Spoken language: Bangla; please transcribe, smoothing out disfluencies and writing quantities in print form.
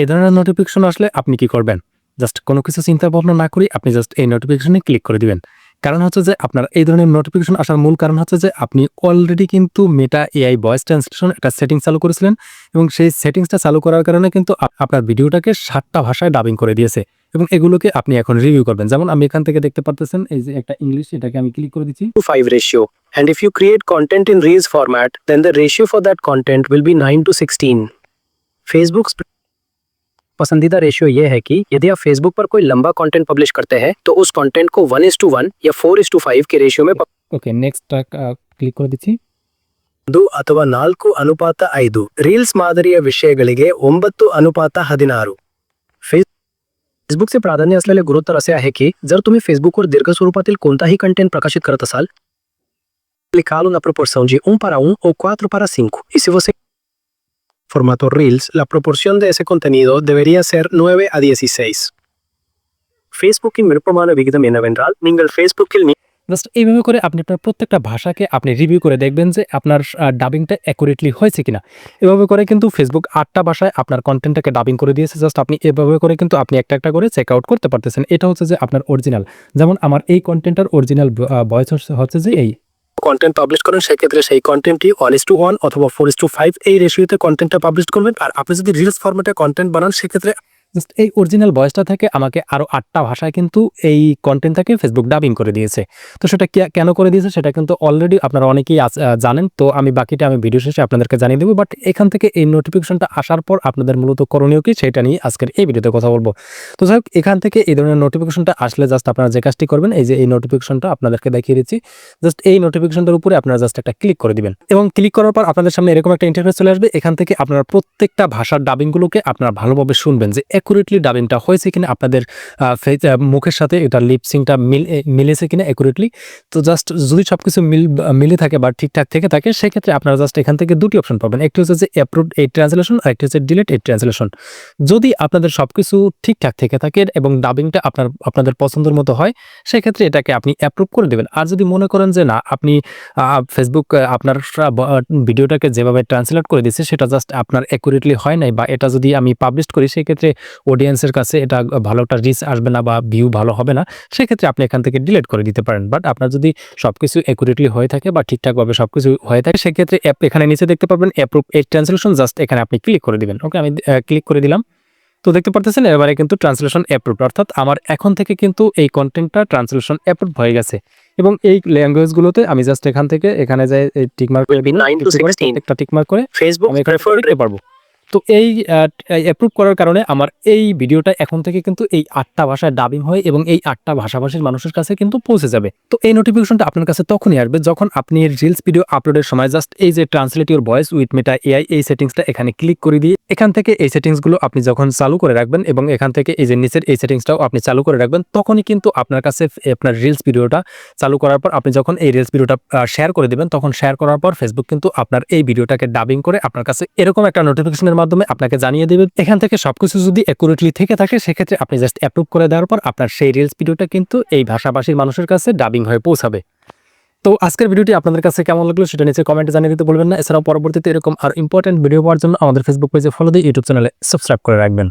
এই ধরনের নোটিফিকেশন আসলে আপনি কি করবেন? জাস্ট কোনো কিছু চিন্তা ভাবনা না করে আপনি জাস্ট এই নোটিফিকেশনে ক্লিক করে দিবেন। কারণ হচ্ছে যে আপনার এই ধরনের নোটিফিকেশন আসার মূল কারণ হচ্ছে যে আপনি অলরেডি কিন্তু মেটা এআই ভয়েস ট্রান্সলেশন একটা সেটিংস চালু করেছিলেন এবং সেই সেটিংসটা চালু করার কারণে কিন্তু আপনার ভিডিওটাকে ৭ টা ভাষায় ডাবিং করে দিয়েছে এবং এগুলোকে আপনি এখন রিভিউ করবেন। যেমন আমি এখান থেকে দেখতে পারতেছেন এই যে একটা ইংলিশ, এটাকে আমি ক্লিক করে দিচ্ছি। 5 ratio. And if you create content in Reels format, then the ratio for that content will be 9:16. Facebook पसंदीदा रेशियो ये है कि यदि आप फेसबुक पर कोई लंबा कंटेंट पब्लिश करते हैं तो उस कंटेंट को 1:1 या 4:5 के रेशियो में ওকে, নেক্সট ক্লিক করে দিচ্ছি। 2 ಅಥವಾ 4:5 ರೀಲ್ಸ್ ಮಾದರಿಯ विषयಗಳಿಗೆ 9:16. फेसबुक से प्राधान्य असलेले गुणोत्तर असे आहे की जर तुम्ही फेसबुकवर दीर्घ स्वरूपातील कोणताही कंटेंट प्रकाशित करत असाल, clicalo na proporção de 1:1 ou 4:5. Y si você formato Reels, la proporción de ese contenido debería ser 9:16. Facebook in விருப்பமான விகிதம் என்னவென்றால் நீங்கள் ஃபேஸ்புக்கில் জাস্ট এইভাবে করে আপনি আপনার প্রত্যেকটা ভাষাকে আপনি রিভিউ করে দেখবেন যে আপনার ডাবিংটা অ্যাকুরেটলি হয়েছে কিনা। এভাবে করে কিন্তু ফেসবুক ৮টা ভাষায় আপনার কন্টেন্টটাকে ডাবিং করে দিয়েছে। জাস্ট আপনি এভাবে করে কিন্তু আপনি একটা একটা করে চেক আউট করতে পারতেছেন। এটা হচ্ছে যে আপনার অরিজিনাল। যেমন আমার এই কন্টেন্টটার অরিজিনাল ভয়েস হচ্ছে যে এই কন্টেন্ট পাবলিশ করেন, সেক্ষেত্রে সেই কন্টেন্টটি 1:1 অথবা 4:5 এই রেশিওতে কন্টেন্টটা পাবলিশ করবেন। আর আপনি যদি রিলস ফরম্যাটে কন্টেন্ট বানান সেক্ষেত্রে জাস্ট এই অরিজিনাল ভয়েসটা থেকে আমাকে আরও ৮টা ভাষায় কিন্তু এই কন্টেন্টটাকে ফেসবুক ডাবিং করে দিয়েছে। তো সেটা কেন করে দিয়েছে সেটা কিন্তু অলরেডি আপনারা অনেকেই জানেন। তো আমি বাকিটা ভিডিও শেষে আপনাদেরকে জানিয়ে দেবো। বাট এখান থেকে এই নোটিফিকেশনটা আসার পর আপনাদের মূলত করণীয় কি সেটা নিয়ে আজকের এই ভিডিওতে কথা বলবো। তো যাই হোক, এখান থেকে এই ধরনের নোটিফিকেশনটা আসলে জাস্ট আপনারা যে কাজটি করবেন, এই যে এই নোটিফিকেশনটা আপনাদেরকে দেখিয়ে দিচ্ছি, জাস্ট এই নোটিফিকেশনটার উপরে আপনারা জাস্ট একটা ক্লিক করে দিবেন এবং ক্লিক করার পর আপনাদের সামনে এরকম একটা ইন্টারফেস চলে আসবে। এখান থেকে আপনারা প্রত্যেকটা ভাষার ডাবিংগুলোকে আপনারা ভালোভাবে শুনবেন যে অ্যাকুরেটলি ডাবিংটা হয়েছে কিনা, আপনাদের মুখের সাথে এটা লিপসিংটা মিলেছে কিনা অ্যাকুরেটলি। তো জাস্ট যদি সবকিছু মিলে থাকে বা ঠিকঠাক থেকে থাকে সেক্ষেত্রে আপনারা জাস্ট এখান থেকে দুটি অপশন পাবেন। একটি হচ্ছে যে অ্যাপ্রুভড এই ট্রান্সলেশন আর একটি হচ্ছে ডিলিট এই ট্রান্সলেশন। যদি আপনাদের সবকিছু ঠিকঠাক থেকে থাকে এবং ডাবিংটা আপনাদের পছন্দের মতো হয় সেক্ষেত্রে এটাকে আপনি অ্যাপ্রুভ করে দেবেন। আর যদি মনে করেন যে না, আপনি ফেসবুক আপনার ভিডিওটাকে যেভাবে ট্রান্সলেট করে দিচ্ছে সেটা জাস্ট আপনার অ্যাকুরেটলি হয় নাই বা এটা যদি আমি পাবলিশ করি সেক্ষেত্রে অডিয়েন্সের কাছে এটা ভালো একটা রিচ আসবে না বা ভিউ ভালো হবে না, সেক্ষেত্রে আপনি এখান থেকে ডিলিট করে দিতে পারেন। বাট আপনার যদি সবকিছু অ্যাকুরেটলি হয়ে থাকে বা ঠিকঠাকভাবে সবকিছু হয়ে থাকে সেক্ষেত্রে এখানে নিচে দেখতে পাবেন অ্যাপ্রুভ এই ট্রান্সলেশন, জাস্ট এখানে আপনি ক্লিক করে দিবেন। ওকে, আমি ক্লিক করে দিলাম। তো দেখতে পারতেছেন এবারে কিন্তু ট্রান্সলেশন অ্যাপ্রুভড, অর্থাৎ আমার এখন থেকে কিন্তু এই কন্টেন্টটা ট্রান্সলেশন অ্যাপ্রুভ হয়ে গেছে এবং এই ল্যাঙ্গুয়েজগুলোতে আমি জাস্ট এখান থেকে এখানে যাই টিকমার্ক একটা টিকমার্ক করে ফেসবুক আমি এখানে দেখতে পারবো। তো এই অ্যাপ্রুভ করার কারণে আমার এই ভিডিওটা এখন থেকে কিন্তু এই ৮টা ভাষায় ডাবিং হয় এবং এই ৮টা ভাষাভাষীর মানুষের কাছে কিন্তু পৌঁছে যাবে। তো এই নোটিফিকেশনটা আপনার কাছে তখনই আসবে যখন আপনি রিলস ভিডিও আপলোডের সময় জাস্ট এই যে translate your voice with Meta AI এই সেটিংসটা এখানে ক্লিক করে দিয়ে এখান থেকে এই সেটিংসগুলো আপনি যখন চালু করে রাখবেন এবং এখান থেকে এই যে নিচের এই সেটিংসটাও আপনি চালু করে রাখবেন, তখনই কিন্তু আপনার কাছে আপনার রিলস ভিডিওটা চালু করার পর আপনি যখন এই রিলস ভিডিওটা শেয়ার করে দেবেন, তখন শেয়ার করার পর ফেসবুক কিন্তু আপনার এই ভিডিওটাকে ডাবিং করে আপনার কাছে এরকম একটা নোটিফিকেশনের মাধ্যমে আপনাকে জানিয়ে দেবে। এখান থেকে সবকিছু যদি অ্যাকুরেটলি থেকে থাকে সেক্ষেত্রে আপনি জাস্ট অ্যাপ্রুভ করে দেওয়ার পর আপনার সেই রিলস ভিডিওটা কিন্তু এই ভাষাভাষীর মানুষের কাছে ডাবিং হয়ে পৌঁছাবে। তো আজকের ভিডিওটি আপনাদের কাছে কেমন লাগলো সেটা নিচে কমেন্টে জানিয়ে দিতে বলবেন না। এছাড়াও পরবর্তীতে এরকম আর ইম্পর্টেন্ট ভিডিও পাওয়ার জন্য আমাদের ফেসবুক পেজে ফলো দিয়ে ইউটিউব চ্যানেলে সাবস্ক্রাইব করে রাখবেন।